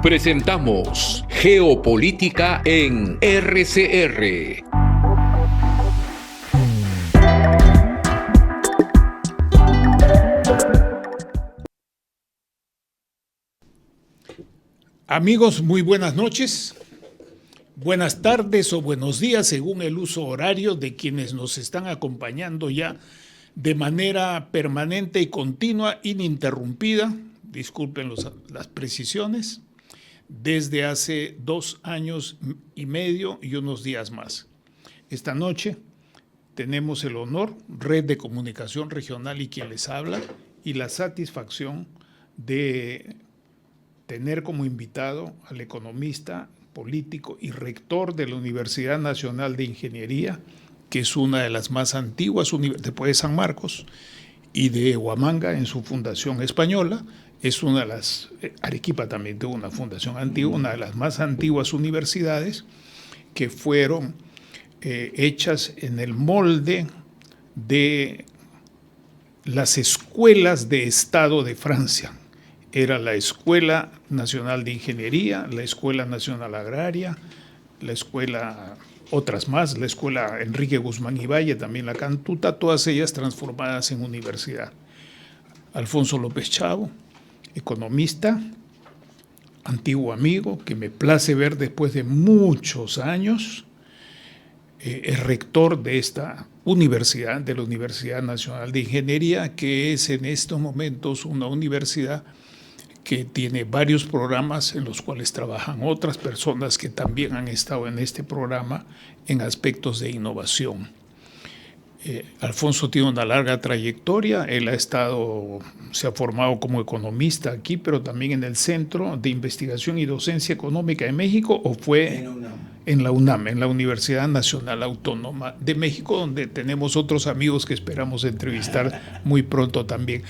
Presentamos Geopolítica en RCR. Amigos, muy buenas noches, buenas tardes o buenos días según el uso horario de quienes nos están acompañando ya de manera permanente y continua, ininterrumpida, disculpen las precisiones, desde hace 2 años y medio y unos días más. Esta noche tenemos el honor, Red de Comunicación Regional y quien les habla, y la satisfacción de tener como invitado al economista, político y rector de la Universidad Nacional de Ingeniería, que es una de las más antiguas después de San Marcos, y de Huamanga en su fundación española. Es una de las, Arequipa también tuvo una fundación antigua, una de las más antiguas universidades que fueron hechas en el molde de las escuelas de Estado de Francia. Era la Escuela Nacional de Ingeniería, la Escuela Nacional Agraria, la Escuela, otras más, la Escuela Enrique Guzmán y Valle, también la Cantuta, todas ellas transformadas en universidad. Alfonso López Chavo, economista, antiguo amigo, que me place ver después de muchos años, es rector de esta universidad, de la Universidad Nacional de Ingeniería, que es en estos momentos una universidad que tiene varios programas en los cuales trabajan otras personas que también han estado en este programa en aspectos de innovación. Alfonso tiene una larga trayectoria, él se ha formado como economista aquí, pero también en el Centro de Investigación y Docencia Económica de México, o fue en la UNAM, en la Universidad Nacional Autónoma de México, donde tenemos otros amigos que esperamos entrevistar muy pronto también.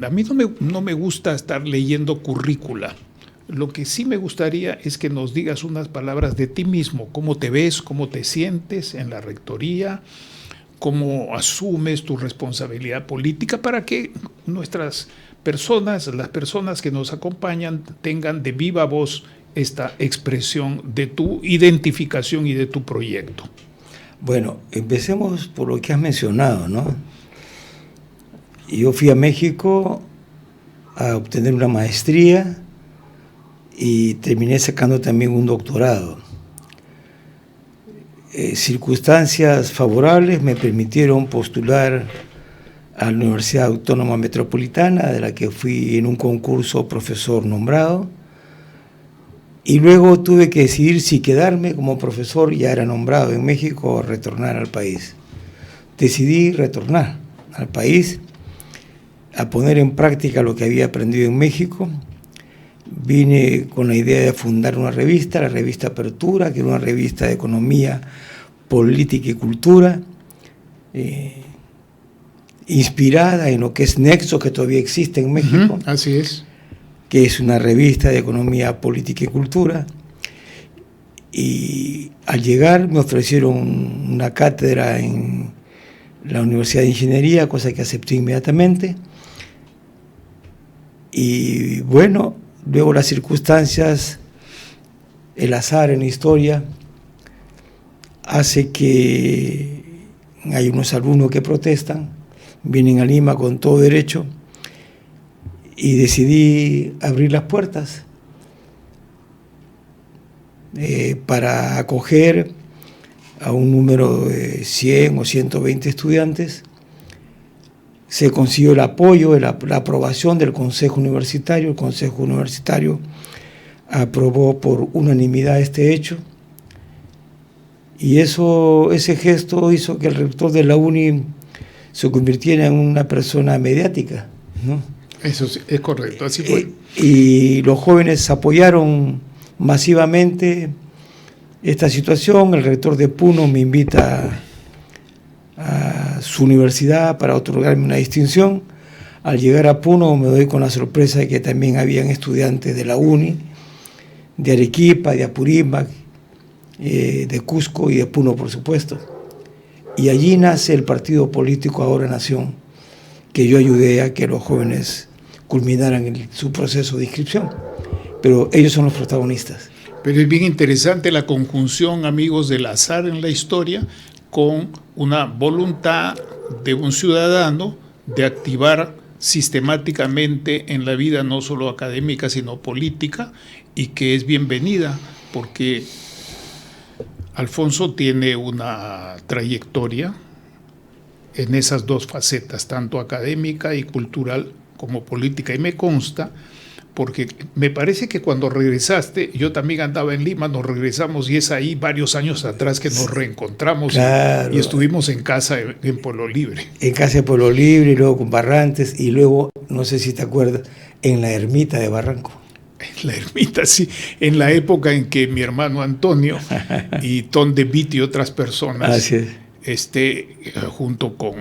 A mí no me gusta estar leyendo currícula. Lo que sí me gustaría es que nos digas unas palabras de ti mismo, cómo te ves, cómo te sientes en la rectoría, cómo asumes tu responsabilidad política para que nuestras personas, las personas que nos acompañan, tengan de viva voz esta expresión de tu identificación y de tu proyecto. Bueno, empecemos por lo que has mencionado, ¿no? Yo fui a México a obtener una maestría y terminé sacando también un doctorado. Circunstancias favorables me permitieron postular a la Universidad Autónoma Metropolitana, de la que fui en un concurso profesor nombrado, y luego tuve que decidir si quedarme como profesor, ya era nombrado en México, o retornar al país. Decidí retornar al país, a poner en práctica lo que había aprendido en México. Vine con la idea de fundar una revista, la revista Apertura, que era una revista de economía, política y cultura, inspirada en lo que es Nexo, que todavía existe en México. Así es. Que es una revista de economía, política y cultura. Y al llegar me ofrecieron una cátedra en la Universidad de Ingeniería, cosa que acepté inmediatamente. Y bueno, luego las circunstancias, el azar en la historia, hace que hay unos alumnos que protestan, vienen a Lima con todo derecho, y decidí abrir las puertas para acoger a un número de 100 o 120 estudiantes. Se consiguió el apoyo, la aprobación del Consejo Universitario. El Consejo Universitario aprobó por unanimidad este hecho, y ese gesto hizo que el rector de la UNI se convirtiera en una persona mediática, ¿no? Eso sí, es correcto, así fue. Y los jóvenes apoyaron masivamente esta situación. El rector de Puno me invita a su universidad para otorgarme una distinción. Al llegar a Puno me doy con la sorpresa de que también habían estudiantes de la UNI, de Arequipa, de Apurímac, de Cusco y de Puno, por supuesto. Y allí nace el partido político Ahora Nación, que yo ayudé a que los jóvenes culminaran su proceso de inscripción. pero ellos son los protagonistas. Pero es bien interesante la conjunción, amigos, del azar en la historia con una voluntad de un ciudadano de activar sistemáticamente en la vida no solo académica sino política, y que es bienvenida porque Alfonso tiene una trayectoria en esas dos facetas, tanto académica y cultural como política, y me consta porque me parece que cuando regresaste, yo también andaba en Lima, nos regresamos y es ahí varios años atrás que nos reencontramos. Claro. y estuvimos en casa en Pueblo Libre. En casa de Pueblo Libre, y luego con Barrantes, y luego, no sé si te acuerdas, en la ermita de Barranco. En la ermita, sí, en la época en que mi hermano Antonio y Ton de Viti y otras personas, así es, junto con,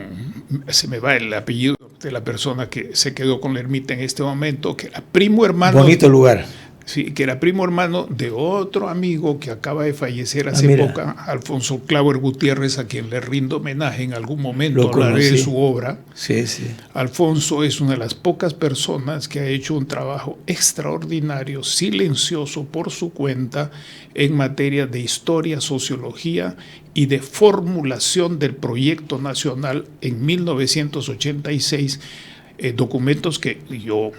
se me va el apellido de la persona que se quedó con la ermita en este momento, que era primo hermano. Bonito lugar. Sí, que era primo hermano de otro amigo que acaba de fallecer hace poco, Alfonso Clauer Gutiérrez, a quien le rindo homenaje en algún momento, hablaré de su obra. Sí, sí. Alfonso es una de las pocas personas que ha hecho un trabajo extraordinario, silencioso por su cuenta, en materia de historia, sociología y de formulación del proyecto nacional en 1986, documentos que yo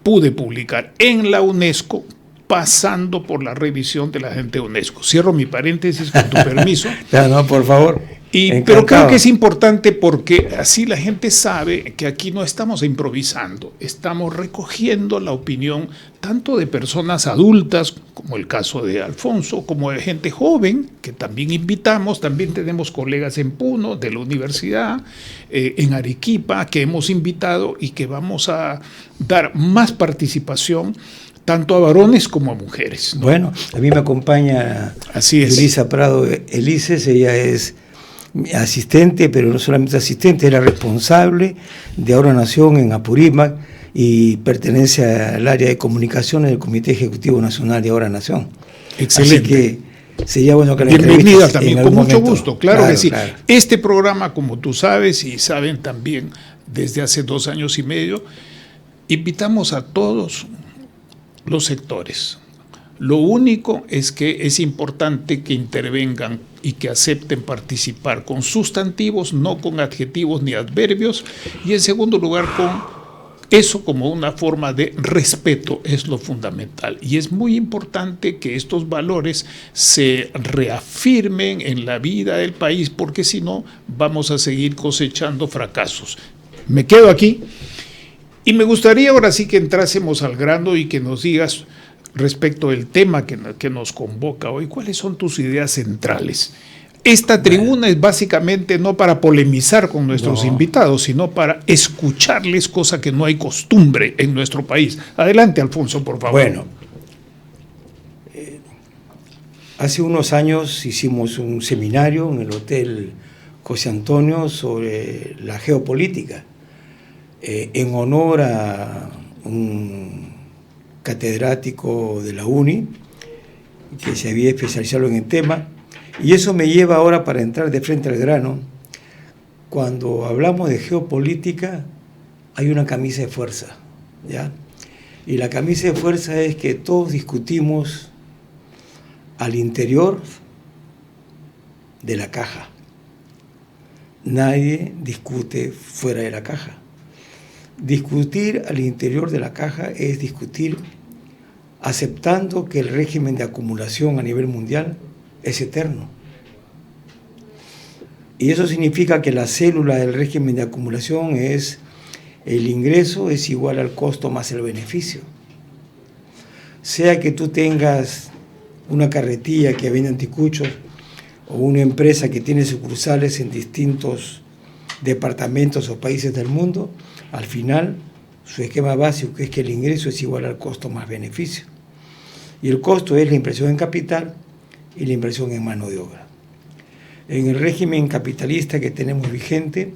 pude publicar en la UNESCO, pasando por la revisión de la gente de UNESCO. Cierro mi paréntesis con tu permiso. No, por favor. Pero creo que es importante porque así la gente sabe que aquí no estamos improvisando, estamos recogiendo la opinión tanto de personas adultas, como el caso de Alfonso, como de gente joven, que también invitamos. También tenemos colegas en Puno, de la universidad, en Arequipa, que hemos invitado y que vamos a dar más participación tanto a varones como a mujeres, ¿no? Bueno, a mí me acompaña Yulisa Prado Elices, ella es asistente, pero no solamente asistente, era responsable de Ahora Nación en Apurímac y pertenece al área de comunicaciones del Comité Ejecutivo Nacional de Ahora Nación. Excelente. Así que sería bueno que la bienvenida también, con mucho gusto, claro que sí. Claro. Este programa, como tú sabes y saben también desde hace 2 años y medio, invitamos a todos los sectores. Lo único es que es importante que intervengan y que acepten participar con sustantivos, no con adjetivos ni adverbios, y en segundo lugar con eso como una forma de respeto, es lo fundamental. Y es muy importante que estos valores se reafirmen en la vida del país, porque si no vamos a seguir cosechando fracasos. Me quedo aquí y me gustaría ahora sí que entrásemos al grano y que nos digas respecto del tema que nos convoca hoy, ¿cuáles son tus ideas centrales? Esta tribuna es básicamente no para polemizar con nuestros invitados, sino para escucharles, cosa que no hay costumbre en nuestro país. Adelante, Alfonso, por favor. Bueno, hace unos años hicimos un seminario en el Hotel José Antonio sobre la geopolítica, en honor a un catedrático de la UNI que se había especializado en el tema, y eso me lleva ahora para entrar de frente al grano. Cuando hablamos de geopolítica hay una camisa de fuerza, ¿ya? Y la camisa de fuerza es que todos discutimos al interior de la caja, nadie discute fuera de la caja. Discutir al interior de la caja es discutir aceptando que el régimen de acumulación a nivel mundial es eterno. Y eso significa que la célula del régimen de acumulación es el ingreso es igual al costo más el beneficio. Sea que tú tengas una carretilla que vende anticuchos o una empresa que tiene sucursales en distintos departamentos o países del mundo, al final su esquema básico es que el ingreso es igual al costo más beneficio. Y el costo es la inversión en capital y la inversión en mano de obra. En el régimen capitalista que tenemos vigente,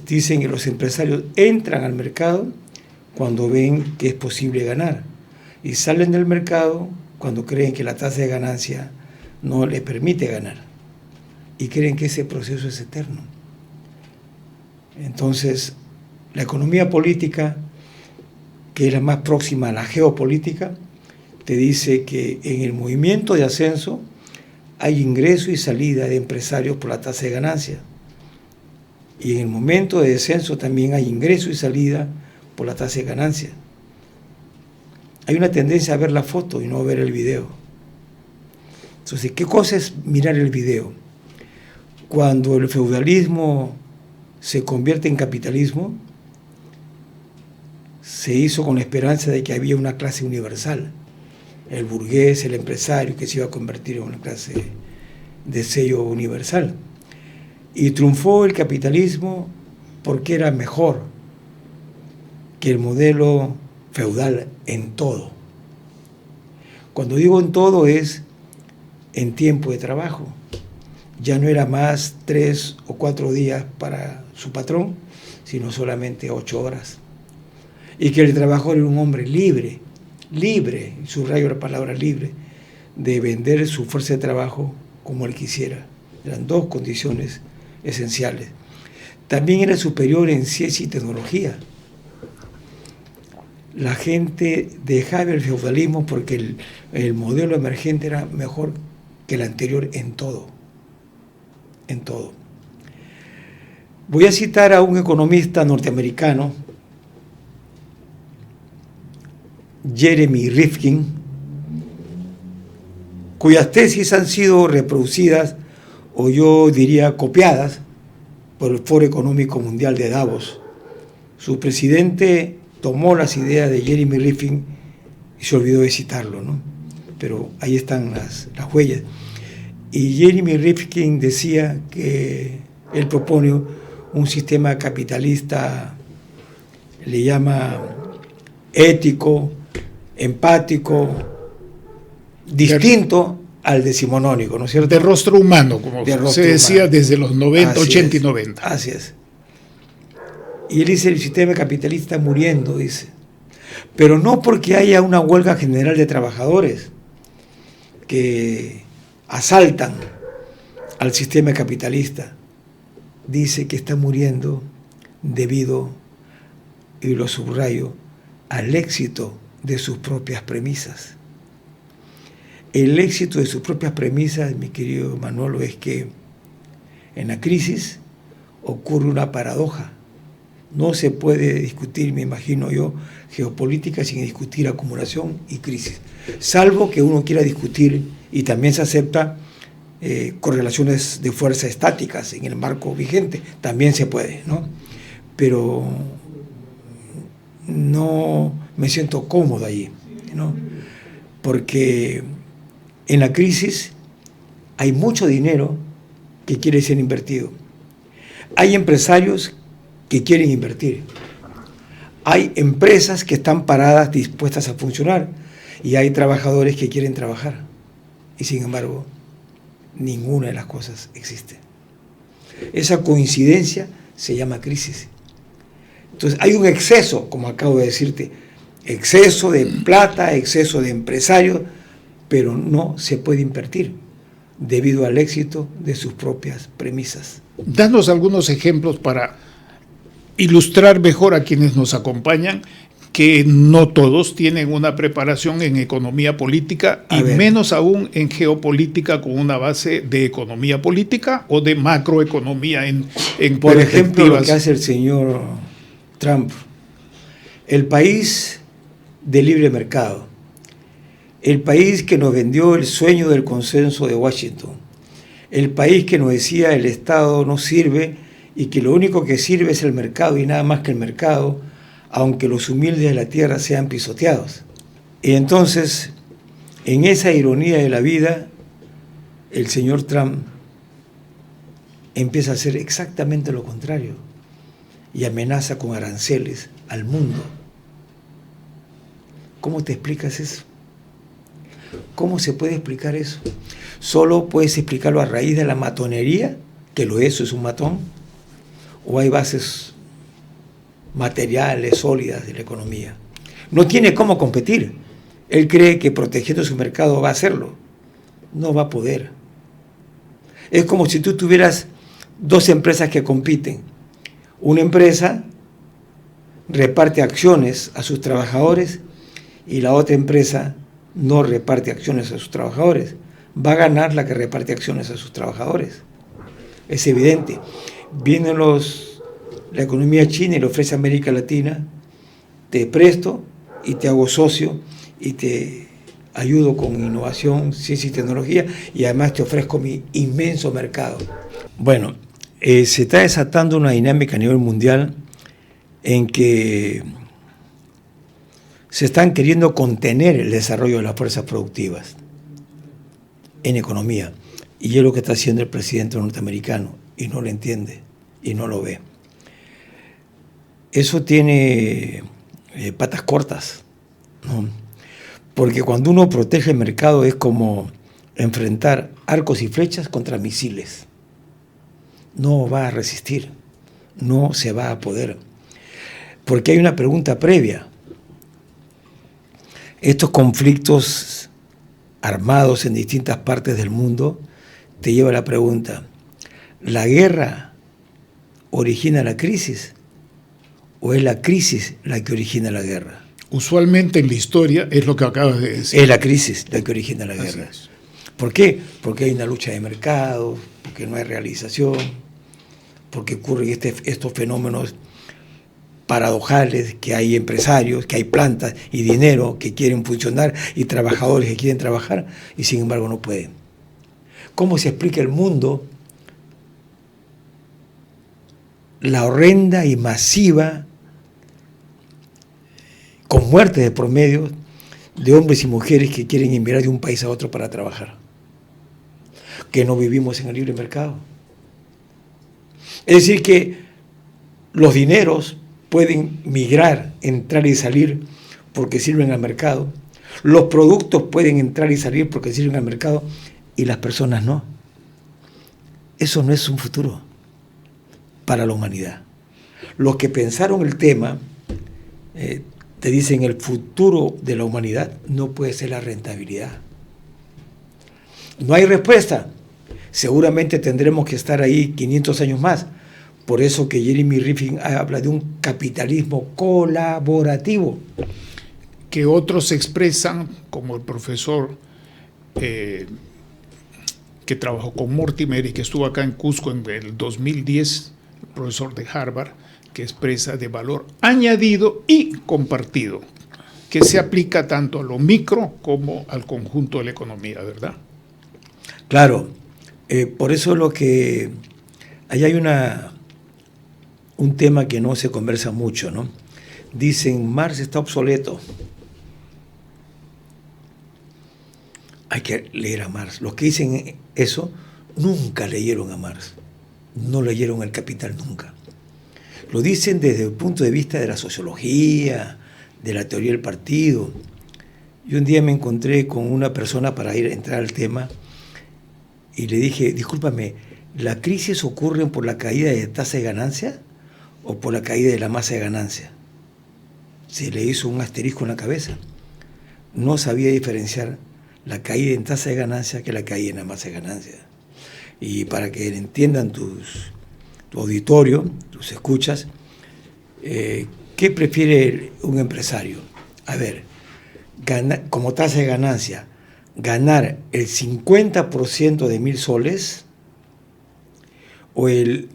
dicen que los empresarios entran al mercado cuando ven que es posible ganar y salen del mercado cuando creen que la tasa de ganancia no les permite ganar y creen que ese proceso es eterno. Entonces, la economía política que es la más próxima a la geopolítica, te dice que en el movimiento de ascenso hay ingreso y salida de empresarios por la tasa de ganancia. Y en el momento de descenso también hay ingreso y salida por la tasa de ganancia. Hay una tendencia a ver la foto y no a ver el video. Entonces, ¿qué cosa es mirar el video? Cuando el feudalismo se convierte en capitalismo, se hizo con la esperanza de que había una clase universal, el burgués, el empresario, que se iba a convertir en una clase de sello universal. Y triunfó el capitalismo porque era mejor que el modelo feudal en todo. Cuando digo en todo es en tiempo de trabajo. Ya no era más 3 o 4 días para su patrón, sino solamente 8 horas. Y que el trabajador era un hombre libre, subrayo la palabra libre, de vender su fuerza de trabajo como él quisiera. Eran 2 condiciones esenciales. También era superior en ciencia y tecnología. La gente dejaba el feudalismo porque el modelo emergente era mejor que el anterior en todo. En todo. Voy a citar a un economista norteamericano, Jeremy Rifkin, cuyas tesis han sido reproducidas, o yo diría copiadas, por el Foro Económico Mundial de Davos. Su presidente tomó las ideas de Jeremy Rifkin y se olvidó de citarlo, ¿no? Pero ahí están las huellas. Y Jeremy Rifkin decía que él propone un sistema capitalista, le llama ético, empático, distinto al decimonónico, ¿no es cierto? De rostro humano, como se decía desde los 90, 80 y 90. Así es. Y él dice, el sistema capitalista está muriendo, dice. Pero no porque haya una huelga general de trabajadores que asaltan al sistema capitalista. Dice que está muriendo debido, y lo subrayo, al éxito de sus propias premisas. El éxito de sus propias premisas, mi querido Manolo, es que en la crisis ocurre una paradoja. No se puede discutir, me imagino yo, geopolítica sin discutir acumulación y crisis. Salvo que uno quiera discutir, y también se acepta, correlaciones de fuerza estáticas en el marco vigente. También se puede, ¿no? Pero no me siento cómodo allí, ¿no? Porque en la crisis hay mucho dinero que quiere ser invertido. Hay empresarios que quieren invertir. Hay empresas que están paradas, dispuestas a funcionar, y hay trabajadores que quieren trabajar. Y sin embargo, ninguna de las cosas existe. Esa coincidencia se llama crisis. Entonces hay un exceso, como acabo de decirte, exceso de plata, exceso de empresarios, pero no se puede invertir debido al éxito de sus propias premisas. Danos algunos ejemplos para ilustrar mejor a quienes nos acompañan, que no todos tienen una preparación en economía política y menos aún en geopolítica con una base de economía política o de macroeconomía en por ejemplo, lo que hace el señor Trump, el país de libre mercado, el país que nos vendió el sueño del consenso de Washington, el país que nos decía el Estado no sirve y que lo único que sirve es el mercado y nada más que el mercado, aunque los humildes de la tierra sean pisoteados. Y entonces, en esa ironía de la vida, el señor Trump empieza a hacer exactamente lo contrario y amenaza con aranceles al mundo. ¿Cómo te explicas eso? ¿Cómo se puede explicar eso? ¿Solo puedes explicarlo a raíz de la matonería, que lo es un matón? ¿O hay bases materiales, sólidas de la economía? No tiene cómo competir. Él cree que protegiendo su mercado va a hacerlo. No va a poder. Es como si tú tuvieras 2 empresas que compiten. Una empresa reparte acciones a sus trabajadores y la otra empresa no reparte acciones a sus trabajadores. Va a ganar la que reparte acciones a sus trabajadores. Es evidente. Vienen la economía china y le ofrece a América Latina, te presto y te hago socio y te ayudo con innovación, ciencia y tecnología y además te ofrezco mi inmenso mercado. Bueno, se está desatando una dinámica a nivel mundial en que se están queriendo contener el desarrollo de las fuerzas productivas en economía. Y es lo que está haciendo el presidente norteamericano y no lo entiende y no lo ve. Eso tiene patas cortas, ¿no? Porque cuando uno protege el mercado es como enfrentar arcos y flechas contra misiles. No va a resistir, no se va a poder. Porque hay una pregunta previa. Estos conflictos armados en distintas partes del mundo te lleva a la pregunta, ¿la guerra origina la crisis o es la crisis la que origina la guerra? Usualmente en la historia es lo que acabas de decir. Es la crisis la que origina la guerra. ¿Por qué? Porque hay una lucha de mercado, porque no hay realización, porque ocurren estos fenómenos paradojales, que hay empresarios, que hay plantas y dinero que quieren funcionar y trabajadores que quieren trabajar y sin embargo no pueden. ¿Cómo se explica el mundo la horrenda y masiva, con muerte de promedio, de hombres y mujeres que quieren emigrar de un país a otro para trabajar? Que no vivimos en el libre mercado. Es decir, que los dineros pueden migrar, entrar y salir porque sirven al mercado. Los productos pueden entrar y salir porque sirven al mercado y las personas no. Eso no es un futuro para la humanidad. Los que pensaron el tema te dicen el futuro de la humanidad no puede ser la rentabilidad. No hay respuesta. Seguramente tendremos que estar ahí 500 años más. Por eso que Jeremy Rifkin habla de un capitalismo colaborativo. Que otros expresan, como el profesor que trabajó con Mortimer y que estuvo acá en Cusco en el 2010, el profesor de Harvard, que expresa de valor añadido y compartido, que se aplica tanto a lo micro como al conjunto de la economía, ¿verdad? Claro, por eso lo que ahí hay un tema que no se conversa mucho, ¿no? Dicen, Marx está obsoleto. Hay que leer a Marx. Los que dicen eso nunca leyeron a Marx. No leyeron El Capital nunca. Lo dicen desde el punto de vista de la sociología, de la teoría del partido. Yo un día me encontré con una persona para entrar al tema y le dije, discúlpame, ¿la crisis ocurre por la caída de tasa de ganancia o por la caída de la masa de ganancia? Se le hizo un asterisco en la cabeza. No sabía diferenciar la caída en tasa de ganancia que la caída en la masa de ganancia. Y para que entiendan tu auditorio, tus escuchas, ¿qué prefiere un empresario? A ver, como tasa de ganancia, ganar el 50% de 1.000 soles o el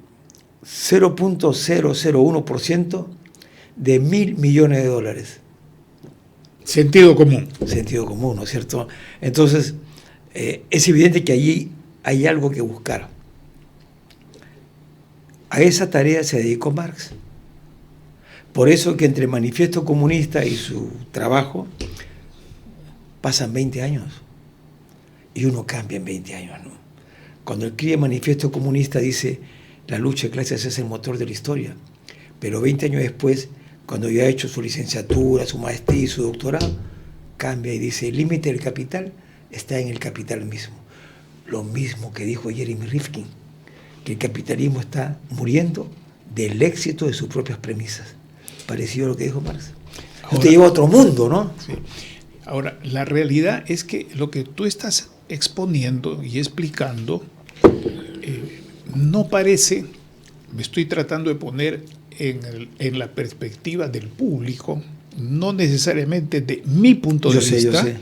0.001% de 1.000 millones de dólares. Sentido común. Sentido común, ¿no es cierto? Entonces, es evidente que allí hay algo que buscar. A esa tarea se dedicó Marx. Por eso que entre Manifiesto Comunista y su trabajo pasan 20 años. Y uno cambia en 20 años, ¿no? Cuando escribe Manifiesto Comunista dice, la lucha de clases es el motor de la historia. Pero 20 años después, cuando ya ha hecho su licenciatura, su maestría y su doctorado, cambia y dice, el límite del capital está en el capital mismo. Lo mismo que dijo Jeremy Rifkin, que el capitalismo está muriendo del éxito de sus propias premisas. Parecido a lo que dijo Marx. Ahora, te lleva a otro mundo, ¿no? Sí. Ahora, la realidad es que lo que tú estás exponiendo y explicando no parece, me estoy tratando de poner en la perspectiva del público, no necesariamente de mi punto de vista, yo sé.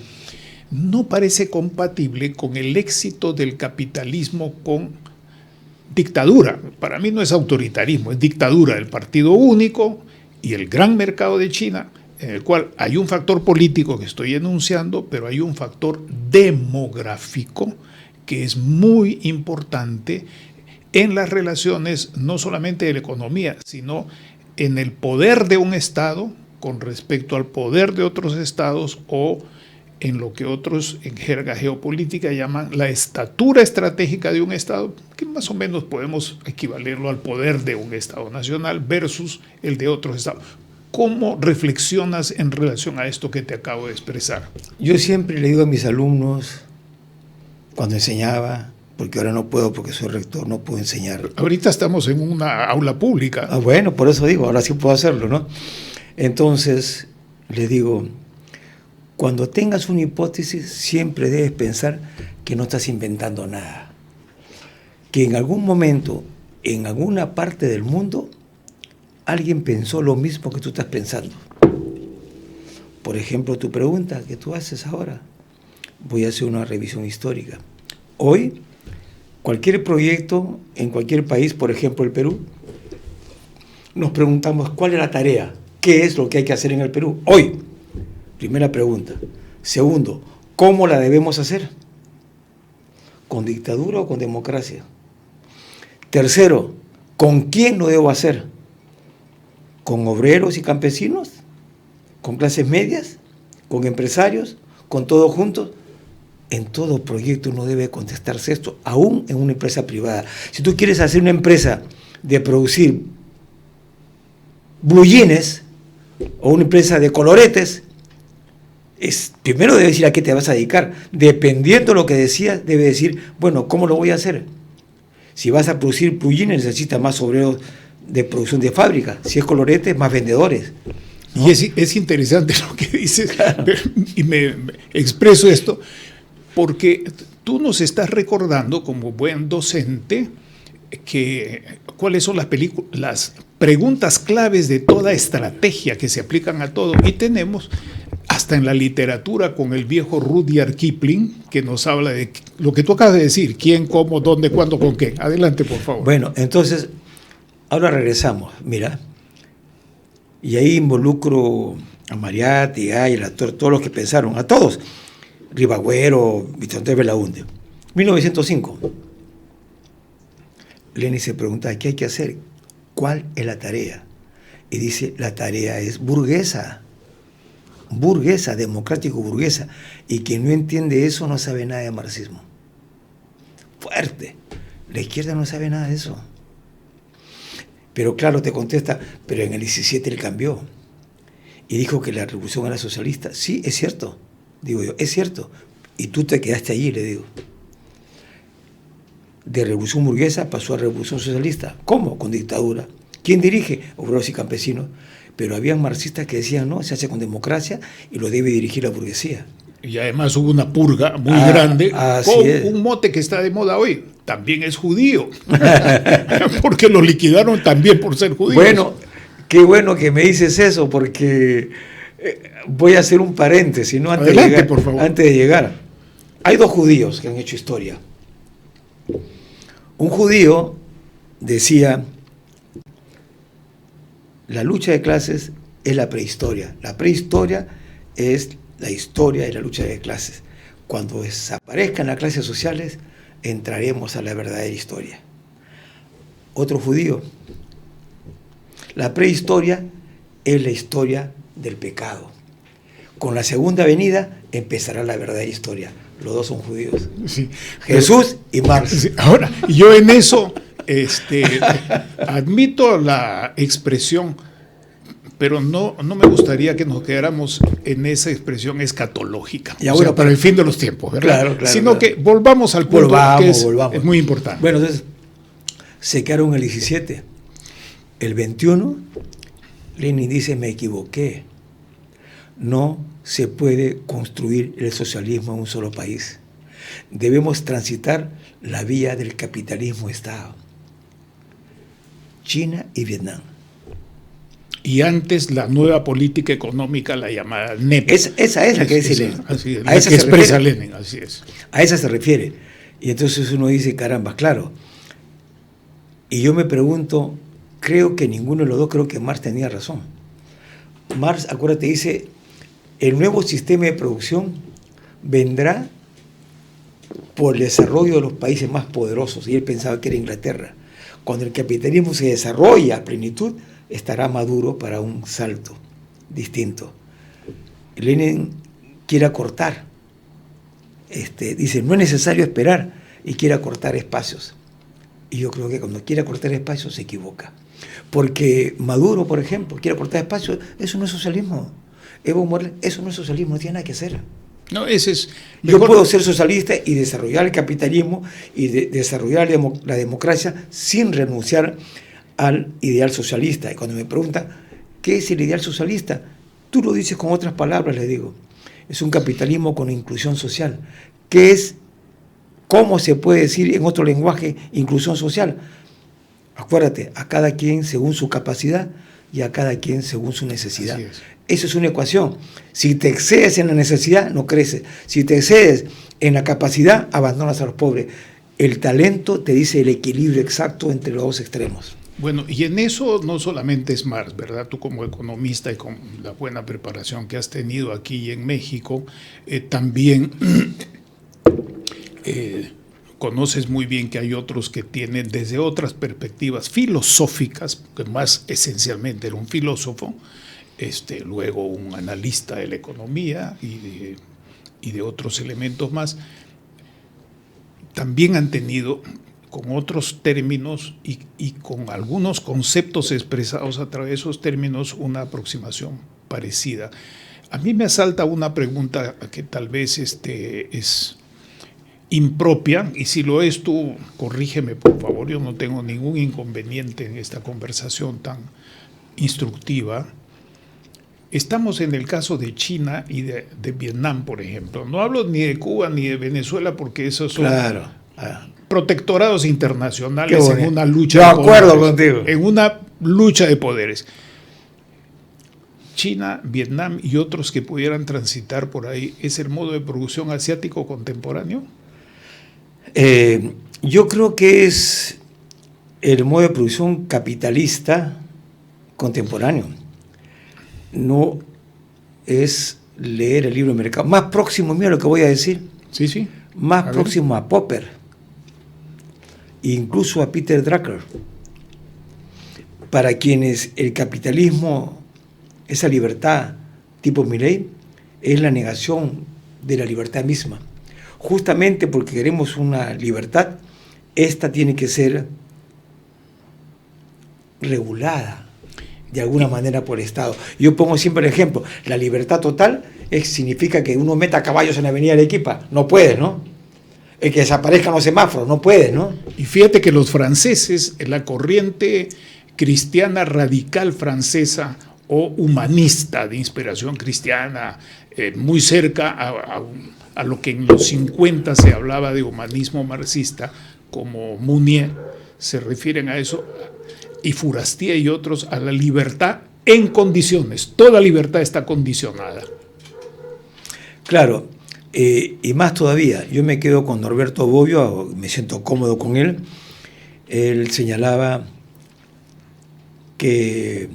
no parece compatible con el éxito del capitalismo con dictadura. Para mí no es autoritarismo, es dictadura del partido único y el gran mercado de China, en el cual hay un factor político que estoy enunciando, pero hay un factor demográfico que es muy importante en las relaciones, no solamente de la economía, sino en el poder de un Estado con respecto al poder de otros estados, o en lo que otros en jerga geopolítica llaman la estatura estratégica de un Estado, que más o menos podemos equivalerlo al poder de un Estado nacional versus el de otros estados. ¿Cómo reflexionas en relación a esto que te acabo de expresar? Yo siempre le digo a mis alumnos, cuando enseñaba, porque ahora no puedo, porque soy rector, no puedo enseñar. Ahorita estamos en una aula pública. Ah, bueno, por eso digo, ahora sí puedo hacerlo, ¿no? Entonces, les digo, cuando tengas una hipótesis, siempre debes pensar que no estás inventando nada. Que en algún momento, en alguna parte del mundo, alguien pensó lo mismo que tú estás pensando. Por ejemplo, tu pregunta que tú haces ahora. Voy a hacer una revisión histórica. Hoy, cualquier proyecto en cualquier país, por ejemplo el Perú, nos preguntamos cuál es la tarea, qué es lo que hay que hacer en el Perú hoy. Primera pregunta. Segundo, ¿cómo la debemos hacer? ¿Con dictadura o con democracia? Tercero, ¿con quién lo debo hacer? ¿Con obreros y campesinos? ¿Con clases medias? ¿Con empresarios? ¿Con todos juntos? En todo proyecto uno debe contestarse esto, aún en una empresa privada. Si tú quieres hacer una empresa de producir blue jeans o una empresa de coloretes, primero debes decir a qué te vas a dedicar. Dependiendo de lo que decías, debe decir, bueno, ¿cómo lo voy a hacer? Si vas a producir blue jeans, necesitas más obreros de producción de fábrica. Si es colorete, más vendedores, ¿no? Y es interesante lo que dices, claro. Y me expreso esto porque tú nos estás recordando como buen docente cuáles son las preguntas claves de toda estrategia que se aplican a todo. Y tenemos hasta en la literatura con el viejo Rudyard Kipling, que nos habla de lo que tú acabas de decir: quién, cómo, dónde, cuándo, con qué. Adelante, por favor. Bueno, entonces, ahora regresamos, mira, y ahí involucro a Mariátegui, a el actor, todos los que pensaron, a todos, Ribagüero, Vicente Belaúnde. 1905, Lenin se pregunta, ¿qué hay que hacer? ¿Cuál es la tarea? Y dice, la tarea es burguesa, democrático burguesa, y quien no entiende eso no sabe nada de marxismo. Fuerte, la izquierda no sabe nada de eso. Pero claro, te contesta, pero en el 17 él cambió y dijo que la revolución era socialista. Sí, es cierto, digo yo, es cierto. Y tú te quedaste allí, le digo. De revolución burguesa pasó a revolución socialista. ¿Cómo? Con dictadura. ¿Quién dirige? Obreros y campesinos. Pero habían marxistas que decían, no, se hace con democracia y lo debe dirigir la burguesía. Y además hubo una purga muy grande con es. Un mote que está de moda hoy. También es judío. Porque lo liquidaron también por ser judíos. Bueno, qué bueno que me dices eso, porque voy a hacer un paréntesis, ¿no? Adelante, por favor. Antes de llegar. Hay dos judíos que han hecho historia. Un judío decía, la lucha de clases es la prehistoria. La prehistoria es la historia de la lucha de clases. Cuando desaparezcan las clases sociales, entraremos a la verdadera historia. Otro judío, la prehistoria es la historia del pecado. Con la segunda venida empezará la verdadera historia. Los dos son judíos. Sí. Jesús y Marx. Sí. Ahora, yo en eso admito la expresión, pero no me gustaría que nos quedáramos en esa expresión escatológica. Y ahora, para el fin de los tiempos, ¿verdad? Claro, sino que volvamos al punto que es muy importante. Bueno, entonces, se quedaron el 17. El 21, Lenin dice, me equivoqué. No se puede construir el socialismo en un solo país. Debemos transitar la vía del capitalismo-Estado. China y Vietnam. Y antes la nueva política económica, la llamada NEP. Esa es la que dice Lenin. Así es, A esa que se expresa refiere. Lenin, así es. A esa se refiere. Y entonces uno dice, caramba, claro. Y yo me pregunto, creo que ninguno de los dos, creo que Marx tenía razón. Marx, acuérdate, dice, el nuevo sistema de producción vendrá por el desarrollo de los países más poderosos. Y él pensaba que era Inglaterra. Cuando el capitalismo se desarrolla a plenitud, estará maduro para un salto distinto. Lenin quiere acortar. Dice, no es necesario esperar, y quiere acortar espacios. Y yo creo que cuando quiere acortar espacios se equivoca. Porque Maduro, por ejemplo, quiere acortar espacios, eso no es socialismo. Evo Morales, eso no es socialismo, no tiene nada que hacer. No, ese es Yo puedo ser socialista y desarrollar el capitalismo y desarrollar la democracia sin renunciar al ideal socialista. Y cuando me preguntan, ¿qué es el ideal socialista? Tú lo dices con otras palabras, le digo. Es un capitalismo con inclusión social. ¿Qué es? ¿Cómo se puede decir en otro lenguaje inclusión social? Acuérdate, a cada quien según su capacidad y a cada quien según su necesidad. Así es. Eso es una ecuación. Si te excedes en la necesidad, no creces. Si te excedes en la capacidad, abandonas a los pobres. El talento te dice el equilibrio exacto entre los dos extremos. Bueno, y en eso no solamente es Marx, ¿verdad? Tú como economista y con la buena preparación que has tenido aquí y en México, también conoces muy bien que hay otros que tienen desde otras perspectivas filosóficas, que más esencialmente era un filósofo, luego un analista de la economía y de otros elementos más, también han tenido con otros términos y con algunos conceptos expresados a través de esos términos una aproximación parecida. A mí me asalta una pregunta que tal vez es impropia, y si lo es tú, corrígeme por favor, yo no tengo ningún inconveniente en esta conversación tan instructiva. Estamos en el caso de China y de Vietnam, por ejemplo. No hablo ni de Cuba ni de Venezuela porque esos son protectorados internacionales en una lucha de poderes. Yo acuerdo contigo. En una lucha de poderes. China, Vietnam y otros que pudieran transitar por ahí, ¿es el modo de producción asiático contemporáneo? Yo creo que es el modo de producción capitalista contemporáneo. No es leer el libro de mercado. Más próximo, mira lo que voy a decir. Sí, sí. Más próximo a Popper, incluso a Peter Drucker, para quienes el capitalismo, esa libertad tipo Milley, es la negación de la libertad misma. Justamente porque queremos una libertad, esta tiene que ser regulada de alguna manera por el Estado. Yo pongo siempre el ejemplo, la libertad total significa que uno meta caballos en la avenida Arequipa, no puedes, ¿no? El que desaparezcan los semáforos, no puedes, ¿no? Y fíjate que los franceses, la corriente cristiana radical francesa o humanista de inspiración cristiana, muy cerca a lo que en los 50 se hablaba de humanismo marxista, como Mounier, se refieren a eso, y Furastier y otros, a la libertad en condiciones. Toda libertad está condicionada. Claro, y más todavía, yo me quedo con Norberto Bobbio, me siento cómodo con él. Él señalaba que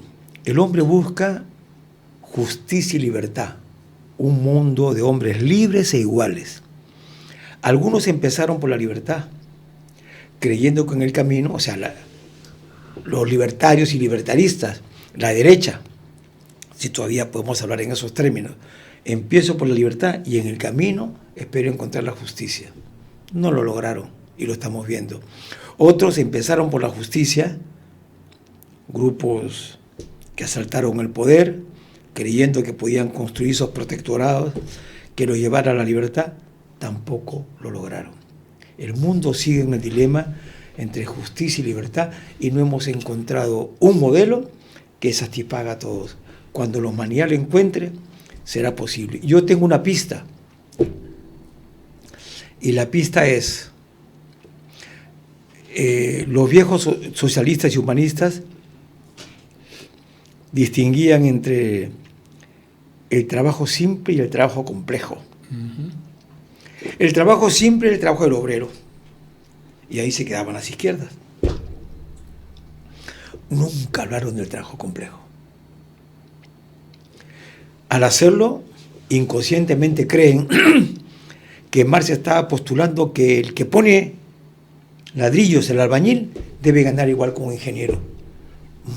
el hombre busca justicia y libertad, un mundo de hombres libres e iguales. Algunos empezaron por la libertad, creyendo que en el camino, o sea, los libertarios y libertaristas, la derecha, si todavía podemos hablar en esos términos, empiezo por la libertad y en el camino espero encontrar la justicia. No lo lograron y lo estamos viendo. Otros empezaron por la justicia, grupos que asaltaron el poder, creyendo que podían construir esos protectorados que lo llevaran a la libertad, tampoco lo lograron. El mundo sigue en el dilema entre justicia y libertad y no hemos encontrado un modelo que satisfaga a todos. Cuando la humanidad lo encuentre, será posible. Yo tengo una pista y la pista es los viejos socialistas y humanistas distinguían entre el trabajo simple y el trabajo complejo. El trabajo simple era el trabajo del obrero, y ahí se quedaban las izquierdas. Nunca hablaron del trabajo complejo. Al hacerlo, inconscientemente creen que Marx estaba postulando que el que pone ladrillos, el albañil, debe ganar igual como un ingeniero.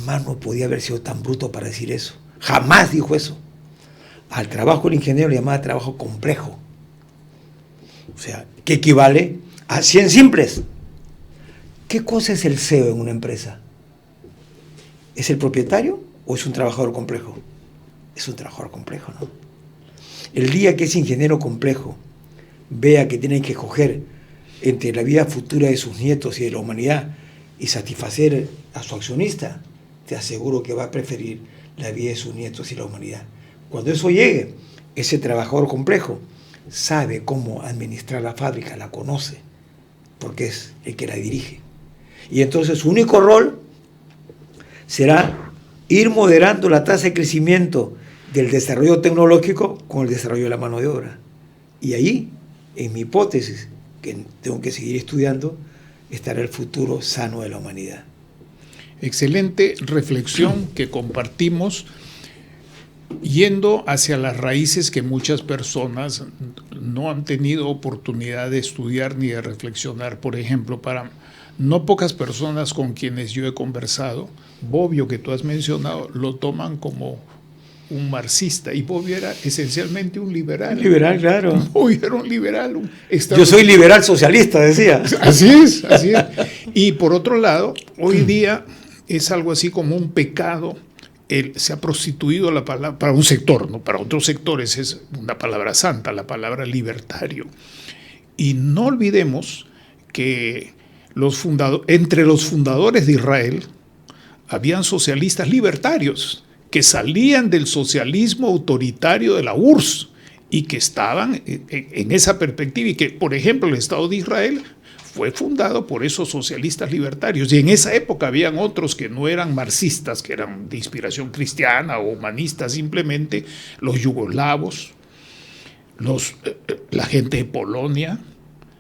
Marx no podía haber sido tan bruto para decir eso. Jamás dijo eso. Al trabajo del ingeniero le llamaba trabajo complejo. O sea, que equivale a 100 simples. ¿Qué cosa es el CEO en una empresa? ¿Es el propietario o es un trabajador complejo? Es un trabajador complejo, ¿no? El día que ese ingeniero complejo vea que tiene que escoger entre la vida futura de sus nietos y de la humanidad y satisfacer a su accionista, te aseguro que va a preferir la vida de sus nietos y la humanidad. Cuando eso llegue, ese trabajador complejo sabe cómo administrar la fábrica, la conoce, porque es el que la dirige. Y entonces su único rol será ir moderando la tasa de crecimiento del desarrollo tecnológico con el desarrollo de la mano de obra. Y ahí, en mi hipótesis, que tengo que seguir estudiando, estará el futuro sano de la humanidad. Excelente reflexión que compartimos, yendo hacia las raíces que muchas personas no han tenido oportunidad de estudiar ni de reflexionar. Por ejemplo, para no pocas personas con quienes yo he conversado, Bobbio, que tú has mencionado, lo toman como un marxista, y Bobbio era esencialmente un liberal. Liberal, claro. Bobbio era un liberal. Yo soy liberal socialista, decía. Así es, así es. Y por otro lado, hoy día es algo así como un pecado. Se ha prostituido la palabra, para un sector, ¿no? Para otros sectores es una palabra santa, la palabra libertario. Y no olvidemos que entre los fundadores de Israel habían socialistas libertarios que salían del socialismo autoritario de la URSS y que estaban en esa perspectiva, y que, por ejemplo, el Estado de Israel fue fundado por esos socialistas libertarios, y en esa época habían otros que no eran marxistas, que eran de inspiración cristiana o humanista simplemente, los yugoslavos, la gente de Polonia,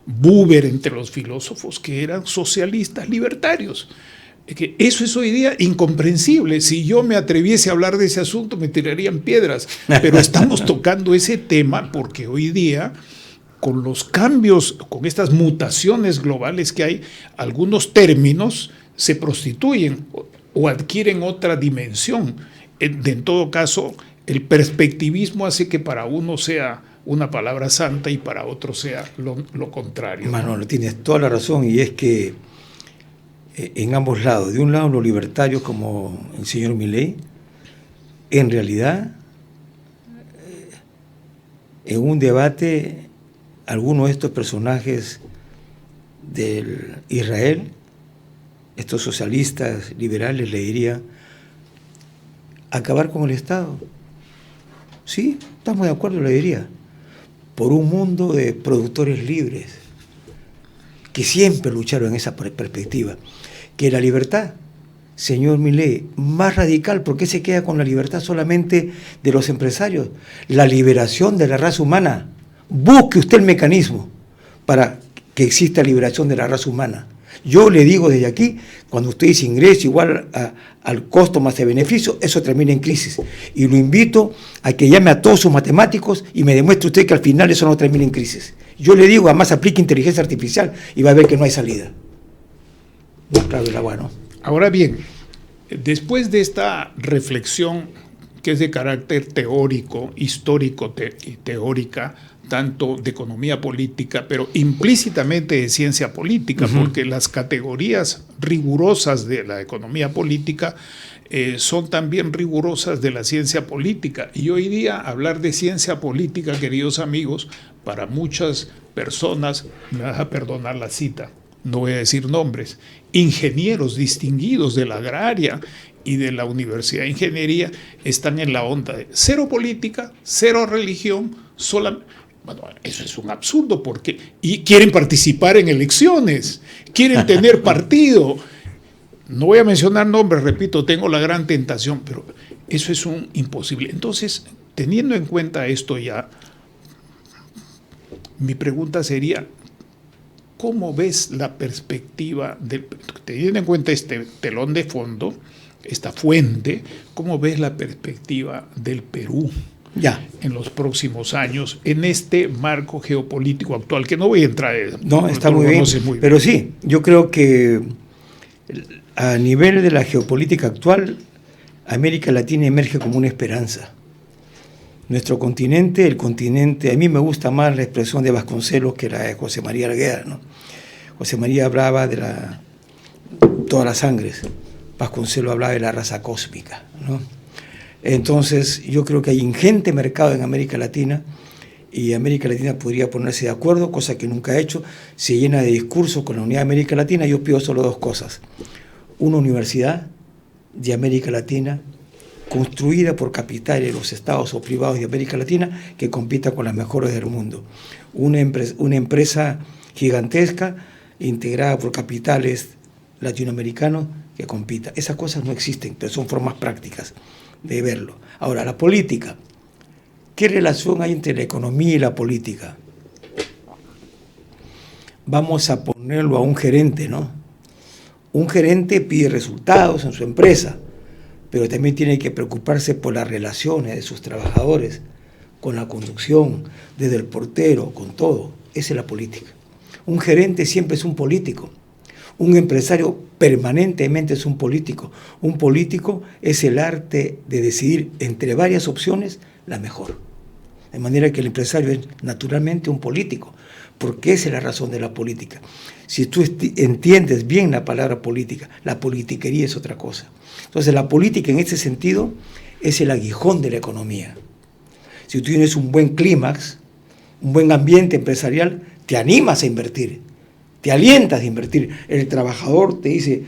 Buber entre los filósofos, que eran socialistas libertarios. Que eso es hoy día incomprensible. Si yo me atreviese a hablar de ese asunto, me tirarían piedras, pero estamos tocando ese tema porque hoy día, con los cambios, con estas mutaciones globales que hay, algunos términos se prostituyen o adquieren otra dimensión. En todo caso, el perspectivismo hace que para uno sea una palabra santa y para otro sea lo contrario. Manolo, tienes toda la razón, y es que en ambos lados, de un lado los libertarios como el señor Milei, en realidad, en un debate, algunos de estos personajes del Israel, estos socialistas liberales, le diría: acabar con el Estado. Sí, estamos de acuerdo, le diría, por un mundo de productores libres, que siempre lucharon en esa perspectiva, que la libertad, señor Milei, más radical. ¿Por qué se queda con la libertad solamente de los empresarios? La liberación de la raza humana. Busque usted el mecanismo para que exista liberación de la raza humana. Yo le digo desde aquí, cuando usted dice ingreso igual al costo más el beneficio, eso termina en crisis. Y lo invito a que llame a todos sus matemáticos y me demuestre usted que al final eso no termina en crisis. Yo le digo, además aplique inteligencia artificial y va a ver que no hay salida. No, claro, el agua, ¿no? Ahora bien, después de esta reflexión que es de carácter teórico, histórico y teórica, tanto de economía política, pero implícitamente de ciencia política, porque las categorías rigurosas de la economía política son también rigurosas de la ciencia política. Y hoy día hablar de ciencia política, queridos amigos, para muchas personas, me vas a perdonar la cita, no voy a decir nombres, ingenieros distinguidos de la agraria y de la Universidad de Ingeniería están en la onda de cero política, cero religión, solamente. Bueno, eso es un absurdo, porque y quieren participar en elecciones, quieren tener partido. No voy a mencionar nombres, repito, tengo la gran tentación, pero Eso es un imposible. Entonces, teniendo en cuenta esto ya, mi pregunta sería, ¿cómo ves la perspectiva, teniendo en cuenta este telón de fondo, esta fuente, cómo ves la perspectiva del Perú en los próximos años, en este marco geopolítico actual, que no voy a entrar en... No, está muy bien, pero sí, yo creo que a nivel de la geopolítica actual, América Latina emerge como una esperanza. Nuestro continente, el continente, a mí me gusta más la expresión de Vasconcelos que la de José María Arguedas, ¿no? José María hablaba de todas las sangres, Vasconcelos hablaba de la raza cósmica, ¿no? Entonces yo creo que hay ingente mercado en América Latina y América Latina podría ponerse de acuerdo, cosa que nunca ha hecho, se llena de discursos con la unidad de América Latina. Yo pido solo dos cosas: una universidad de América Latina construida por capitales de los estados o privados de América Latina que compita con las mejores del mundo, una empresa gigantesca integrada por capitales latinoamericanos que compita. Esas cosas no existen, pero son formas prácticas de verlo. Ahora, la política. ¿Qué relación hay entre la economía y la política? Vamos a ponerlo a un gerente, ¿no? Un gerente pide resultados en su empresa, pero también tiene que preocuparse por las relaciones de sus trabajadores, con la conducción, desde el portero, con todo. Esa es la política. Un gerente siempre es un político. Un empresario permanentemente es un político. Un político es el arte de decidir entre varias opciones la mejor. De manera que el empresario es naturalmente un político, porque esa es la razón de la política. Si tú entiendes bien la palabra política, la politiquería es otra cosa. Entonces la política en este sentido es el aguijón de la economía. Si tú tienes un buen clímax, un buen ambiente empresarial, te animas a invertir, te alientas a invertir. El trabajador te dice,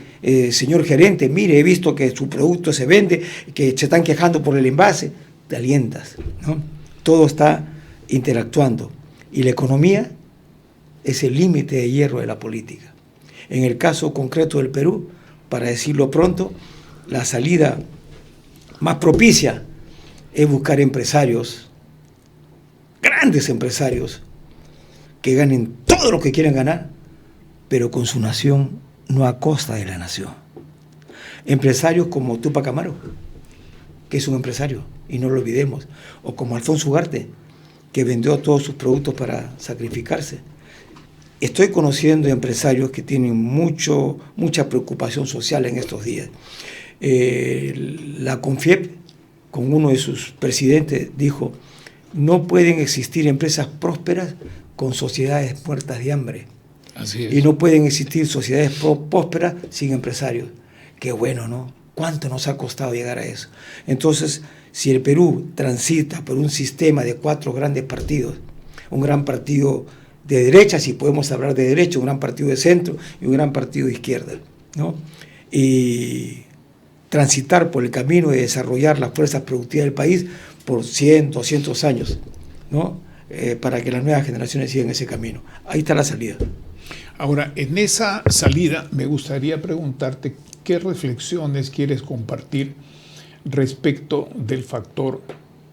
señor gerente, mire, he visto que su producto se vende, que se están quejando por el envase, te alientas, ¿no? Todo está interactuando. Y la economía es el límite de hierro de la política. En el caso concreto del Perú, para decirlo pronto, la salida más propicia es buscar empresarios, grandes empresarios, que ganen todo lo que quieren ganar, pero con su nación, no a costa de la nación. Empresarios como Túpac Amaru, que es un empresario, y no lo olvidemos, o como Alfonso Ugarte, que vendió todos sus productos para sacrificarse. Estoy conociendo empresarios que tienen mucha preocupación social en estos días. La CONFIEP, con uno de sus presidentes, dijo: no pueden existir empresas prósperas con sociedades muertas de hambre. Así es. Y no pueden existir sociedades prósperas sin empresarios. Qué bueno, ¿no? ¿Cuánto nos ha costado llegar a eso? Entonces, si el Perú transita por un sistema de 4 grandes partidos, un gran partido de derecha, si podemos hablar de derecha, un gran partido de centro y un gran partido de izquierda, ¿no? Y transitar por el camino de desarrollar las fuerzas productivas del país por 100, 200 años, ¿no? Para que las nuevas generaciones sigan ese camino. Ahí está la salida. Ahora, en esa salida me gustaría preguntarte qué reflexiones quieres compartir respecto del factor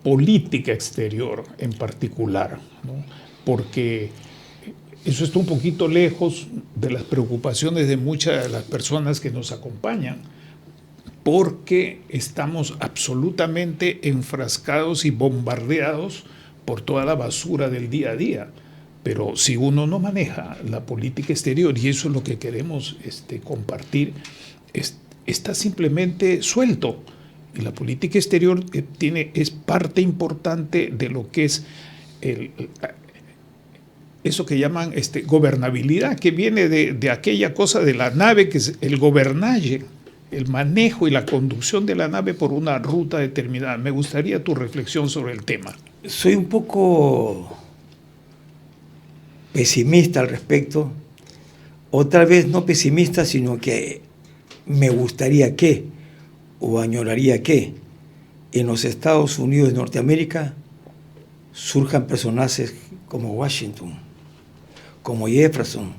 política exterior en particular, ¿no? Porque eso está un poquito lejos de las preocupaciones de muchas de las personas que nos acompañan, porque estamos absolutamente enfrascados y bombardeados por toda la basura del día a día. Pero si uno no maneja la política exterior, y eso es lo que queremos compartir, está simplemente suelto. Y la política exterior es parte importante de lo que es eso que llaman gobernabilidad, que viene de aquella cosa de la nave, que es el gobernaje, el manejo y la conducción de la nave por una ruta determinada. Me gustaría tu reflexión sobre el tema. Soy un poco pesimista al respecto, o tal vez no pesimista, sino que me gustaría o añoraría que en los Estados Unidos de Norteamérica surjan personajes como Washington, como Jefferson,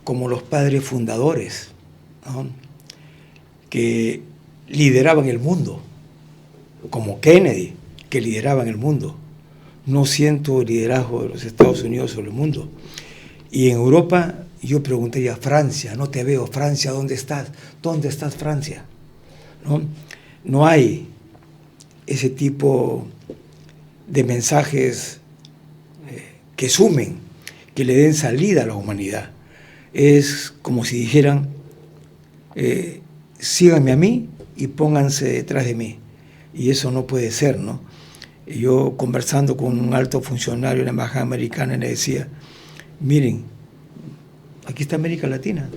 como los padres fundadores, ¿no? Que lideraban el mundo, como Kennedy, que lideraban el mundo. No siento el liderazgo de los Estados Unidos sobre el mundo. Y en Europa yo preguntaría, Francia, no te veo, Francia, ¿dónde estás? ¿Dónde estás, Francia? No hay ese tipo de mensajes que sumen, que le den salida a la humanidad. Es como si dijeran, síganme a mí y pónganse detrás de mí. Y eso no puede ser, ¿no? Yo conversando con un alto funcionario de la Embajada Americana le decía, miren, aquí está América Latina.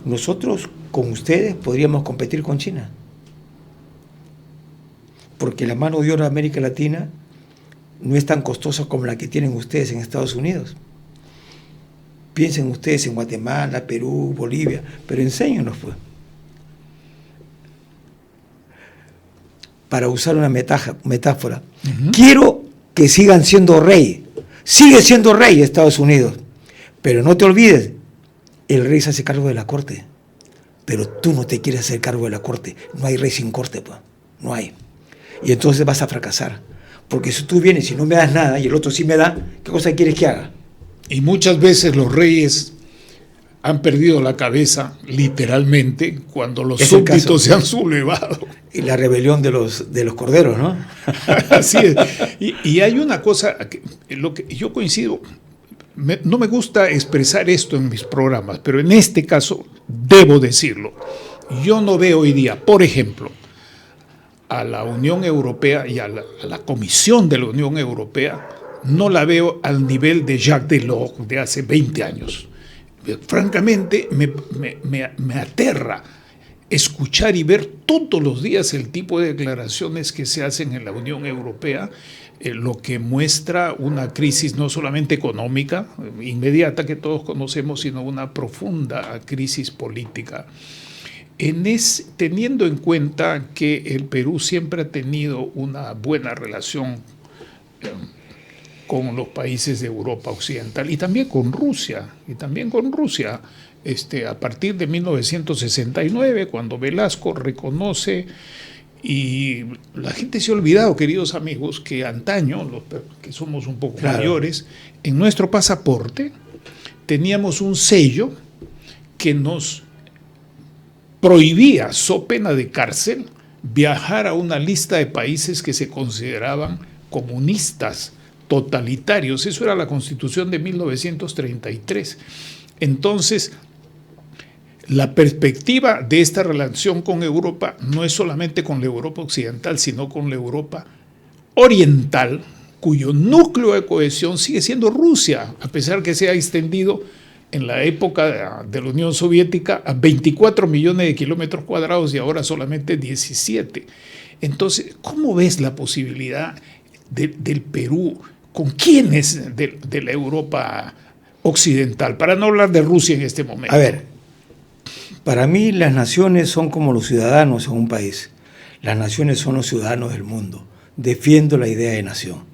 Nosotros con ustedes podríamos competir con China. Porque la mano de obra de América Latina no es tan costosa como la que tienen ustedes en Estados Unidos. Piensen ustedes en Guatemala, Perú, Bolivia, pero enséñenos, pues. Para usar una metáfora, quiero que sigan siendo rey. Sigue siendo rey Estados Unidos, pero no te olvides, el rey se hace cargo de la corte, pero tú no te quieres hacer cargo de la corte. No hay rey sin corte, pues. No hay. Y entonces vas a fracasar, porque si tú vienes y no me das nada y el otro sí me da, ¿qué cosa quieres que haga? Y muchas veces los reyes han perdido la cabeza, literalmente, cuando los súbditos se han sublevado. Y la rebelión de los corderos, ¿no? Así es. Y hay una cosa, lo que yo coincido, no me gusta expresar esto en mis programas, pero en este caso debo decirlo. Yo no veo hoy día, por ejemplo, a la Unión Europea y a la Comisión de la Unión Europea, no la veo al nivel de Jacques Delors de hace 20 años. Francamente, me aterra escuchar y ver todos los días el tipo de declaraciones que se hacen en la Unión Europea, lo que muestra una crisis no solamente económica, inmediata que todos conocemos, sino una profunda crisis política. Teniendo en cuenta que el Perú siempre ha tenido una buena relación con los países de Europa Occidental y también con Rusia, a partir de 1969, cuando Velasco reconoce, y la gente se ha olvidado, queridos amigos, que antaño, los que somos un poco mayores, en nuestro pasaporte teníamos un sello que nos prohibía, so pena de cárcel, viajar a una lista de países que se consideraban comunistas, totalitarios. Eso era la Constitución de 1933. Entonces, la perspectiva de esta relación con Europa no es solamente con la Europa occidental, sino con la Europa oriental, cuyo núcleo de cohesión sigue siendo Rusia, a pesar que se ha extendido en la época de la Unión Soviética a 24 millones de kilómetros cuadrados y ahora solamente 17. Entonces, ¿cómo ves la posibilidad del Perú? ¿Con quiénes de la Europa occidental? Para no hablar de Rusia en este momento. A ver, para mí las naciones son como los ciudadanos en un país. Las naciones son los ciudadanos del mundo. Defiendo la idea de nación.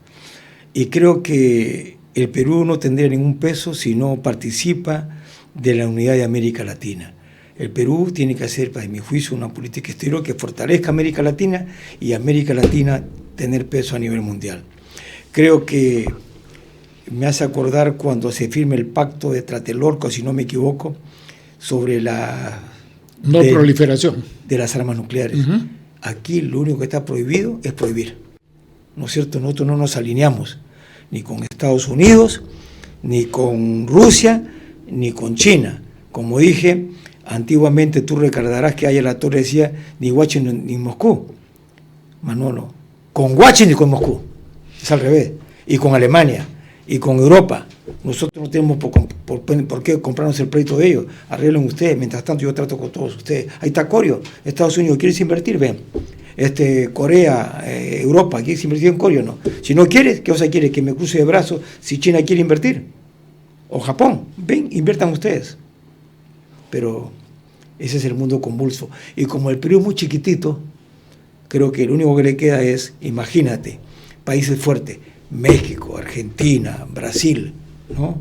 Y creo que el Perú no tendría ningún peso si no participa de la unidad de América Latina. El Perú tiene que hacer, para mi juicio, una política exterior que fortalezca a América Latina y América Latina tener peso a nivel mundial. Creo que me hace acordar cuando se firma el pacto de Tlatelolco, si no me equivoco, sobre la proliferación de las armas nucleares. Aquí lo único que está prohibido es prohibir. ¿No es cierto? Nosotros no nos alineamos ni con Estados Unidos, ni con Rusia, ni con China. Como dije, antiguamente tú recordarás que allá la torre decía ni Washington ni Moscú. Manolo, con Washington y con Moscú. Es al revés. Y con Alemania, y con Europa. Nosotros no tenemos por qué comprarnos el proyecto de ellos. Arreglen ustedes, mientras tanto yo trato con todos ustedes. Ahí está Corio, Estados Unidos, ¿quieres invertir? Ven. Corea, Europa, ¿quieres invertir en Corio? No. Si no quieres, ¿qué cosa quieres? Que me cruce de brazos si China quiere invertir. O Japón, ven, inviertan ustedes. Pero ese es el mundo convulso. Y como el Perú es muy chiquitito, creo que lo único que le queda es, imagínate, países fuertes, México, Argentina, Brasil, ¿no?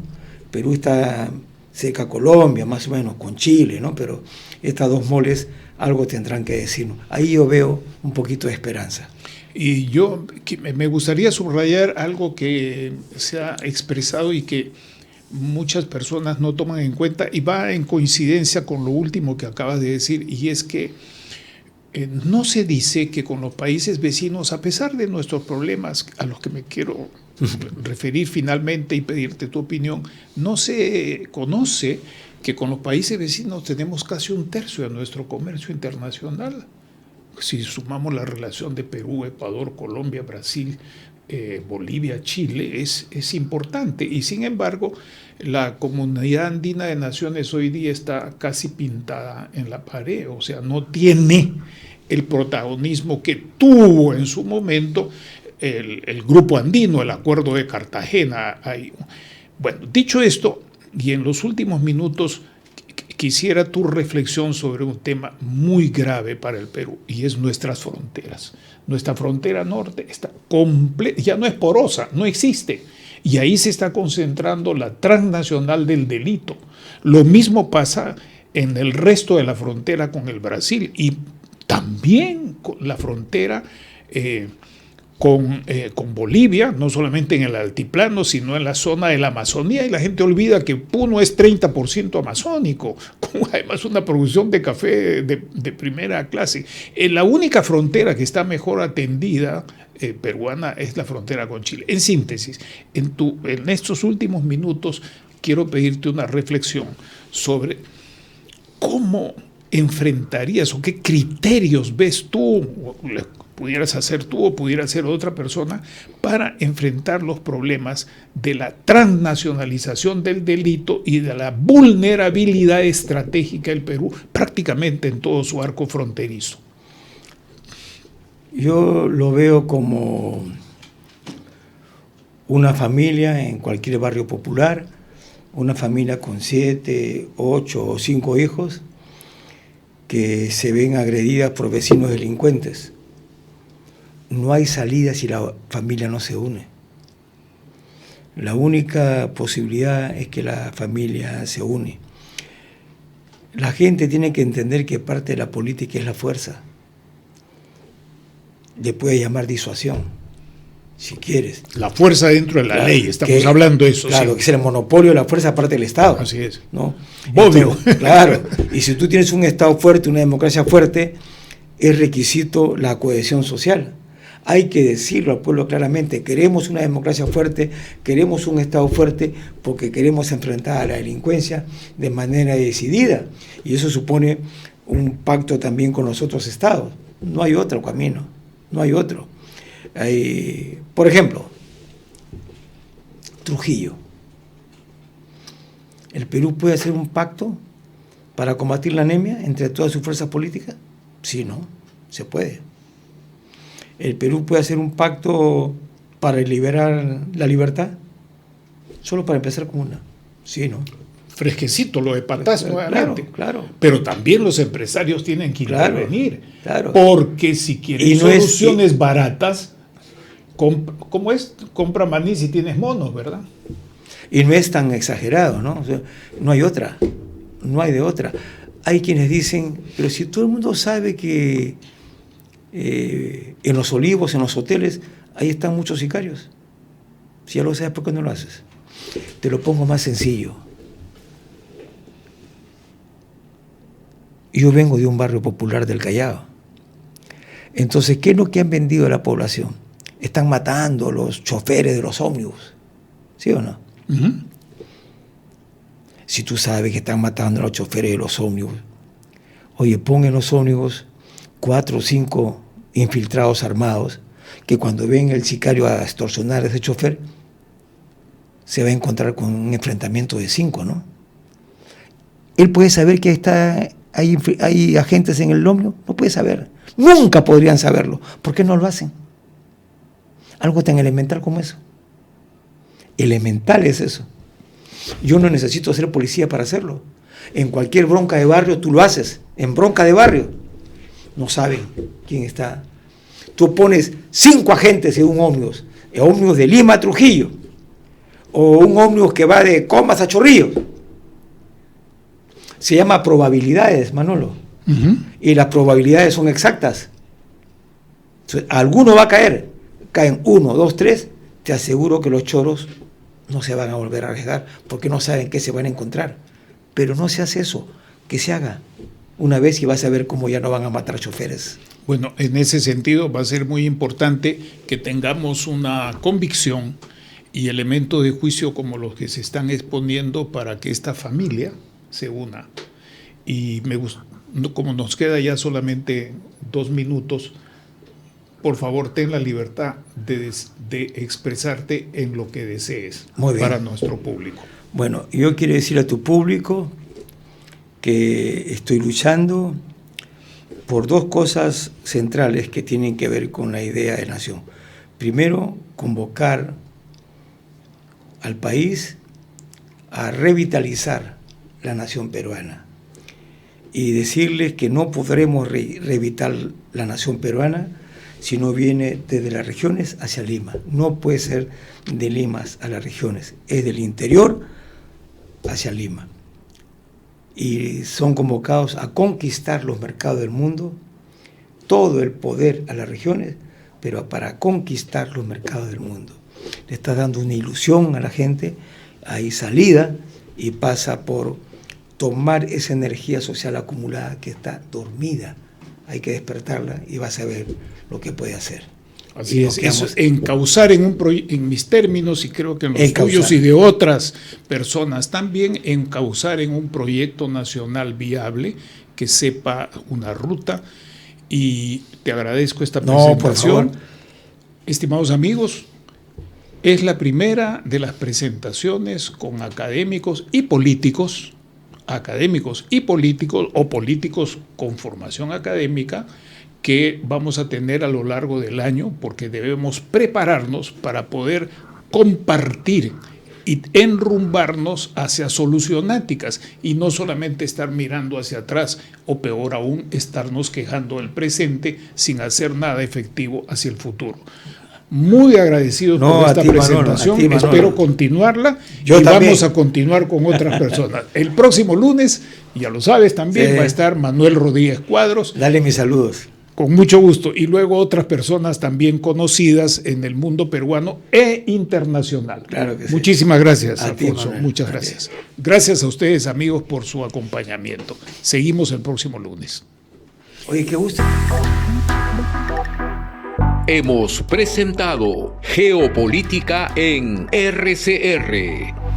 Perú está cerca a Colombia, más o menos, con Chile, ¿no? Pero estas dos moles algo tendrán que decirnos. Ahí yo veo un poquito de esperanza. Y yo me gustaría subrayar algo que se ha expresado y que muchas personas no toman en cuenta y va en coincidencia con lo último que acabas de decir, y es que no se dice que con los países vecinos, a pesar de nuestros problemas a los que me quiero referir finalmente y pedirte tu opinión, no se conoce que con los países vecinos tenemos casi 1/3 de nuestro comercio internacional. Si sumamos la relación de Perú, Ecuador, Colombia, Brasil, Bolivia, Chile, es importante. Y sin embargo, la Comunidad Andina de Naciones hoy día está casi pintada en la pared, o sea, no tiene el protagonismo que tuvo en su momento el Grupo Andino, el Acuerdo de Cartagena. Bueno, dicho esto, y en los últimos minutos quisiera tu reflexión sobre un tema muy grave para el Perú, y es nuestras fronteras. Nuestra frontera norte está ya no es porosa, no existe. Y ahí se está concentrando la transnacional del delito. Lo mismo pasa en el resto de la frontera con el Brasil y también con la frontera con Bolivia, no solamente en el altiplano, sino en la zona de la Amazonía, y la gente olvida que Puno es 30% amazónico, con además una producción de café de primera clase. La única frontera que está mejor atendida peruana es la frontera con Chile. En síntesis, en estos últimos minutos quiero pedirte una reflexión sobre cómo enfrentarías o qué criterios ves tú, pudieras hacer tú o pudiera hacer otra persona, para enfrentar los problemas de la transnacionalización del delito y de la vulnerabilidad estratégica del Perú prácticamente en todo su arco fronterizo. Yo lo veo como una familia en cualquier barrio popular, una familia con 7, 8 o 5 hijos que se ven agredidas por vecinos delincuentes. No hay salida si la familia no se une. La única posibilidad es que la familia se une. La gente tiene que entender que parte de la política es la fuerza. Le puede llamar disuasión, si quieres. La fuerza dentro de la ley, estamos hablando de eso. Claro, sí. Que es el monopolio de la fuerza parte del Estado. Así es. ¿No? Obvio. Entonces, claro, y si tú tienes un Estado fuerte, una democracia fuerte, es requisito la cohesión social. Hay que decirlo al pueblo claramente, queremos una democracia fuerte, queremos un Estado fuerte porque queremos enfrentar a la delincuencia de manera decidida. Y eso supone un pacto también con los otros estados. No hay otro camino, no hay otro. Por ejemplo, Trujillo. ¿El Perú puede hacer un pacto para combatir la anemia entre todas sus fuerzas políticas? Sí, ¿no? Se puede. ¿El Perú puede hacer un pacto para liberar la libertad? Solo para empezar con una. Sí, ¿no? Fresquecito lo de Patás nuevamente. Claro. Pero también los empresarios tienen que intervenir. Claro. Porque si quieren soluciones baratas, ¿cómo es? Compra maní si tienes monos, ¿verdad? Y no es tan exagerado, ¿no? O sea, no hay otra. No hay de otra. Hay quienes dicen, pero si todo el mundo sabe que en los olivos, en los hoteles, ahí están muchos sicarios. Si ya lo sabes, ¿por qué no lo haces? Te lo pongo más sencillo. Yo vengo de un barrio popular del Callao. Entonces, ¿qué es lo que han vendido a la población? Están matando a los choferes de los ómnibus. ¿Sí o no? Uh-huh. Si tú sabes que están matando a los choferes de los ómnibus, oye, pon en los ómnibus 4 o 5 infiltrados armados que cuando ven el sicario a extorsionar a ese chofer, se va a encontrar con un enfrentamiento de 5, ¿no? Él puede saber que hay agentes en el ómnibus, no puede saber. Nunca podrían saberlo. ¿Por qué no lo hacen? Algo tan elemental como eso. Elemental es eso. Yo no necesito ser policía para hacerlo. En cualquier bronca de barrio tú lo haces. En bronca de barrio no saben quién está. Tú pones 5 agentes en un ómnibus, el ómnibus de Lima a Trujillo, o un ómnibus que va de Comas a Chorrillos. Se llama probabilidades, Manolo. Uh-huh. Y las probabilidades son exactas. Entonces, alguno va a caer, caen 1, 2, 3, te aseguro que los choros no se van a volver a arriesgar porque no saben qué se van a encontrar. Pero no se hace eso, que se haga una vez y vas a ver cómo ya no van a matar choferes. Bueno, en ese sentido va a ser muy importante que tengamos una convicción y elementos de juicio como los que se están exponiendo para que esta familia se una. Y como nos queda ya solamente 2 minutos, por favor ten la libertad de expresarte en lo que desees para nuestro público. Bueno, yo quiero decir a tu público que estoy luchando por 2 cosas centrales que tienen que ver con la idea de nación. Primero, convocar al país a revitalizar la nación peruana y decirles que no podremos revitalizar la nación peruana si no viene desde las regiones hacia Lima. No puede ser de Lima a las regiones, es del interior hacia Lima. Y son convocados a conquistar los mercados del mundo, todo el poder a las regiones, pero para conquistar los mercados del mundo. Le está dando una ilusión a la gente, hay salida y pasa por tomar esa energía social acumulada que está dormida. Hay que despertarla y vas a ver lo que puede hacer. Así es, eso, encauzar en mis términos y creo que en los tuyos y de otras personas también, encauzar en un proyecto nacional viable que sepa una ruta. Y te agradezco esta presentación. Por favor. Estimados amigos, es la primera de las presentaciones con académicos y políticos o políticos con formación académica que vamos a tener a lo largo del año, porque debemos prepararnos para poder compartir y enrumbarnos hacia solucionáticas y no solamente estar mirando hacia atrás o peor aún estarnos quejando del presente sin hacer nada efectivo hacia el futuro. Muy agradecidos por esta presentación, Manolo, espero continuarla y vamos a continuar con otras personas. El próximo lunes, ya lo sabes también, va a estar Manuel Rodríguez Cuadros. Dale mis saludos. Con mucho gusto. Y luego otras personas también conocidas en el mundo peruano e internacional. Claro que sí. Muchísimas gracias, Alfonso. Muchas gracias. Gracias a ustedes, amigos, por su acompañamiento. Seguimos el próximo lunes. Oye, qué gusto. Hemos presentado Geopolítica en RCR.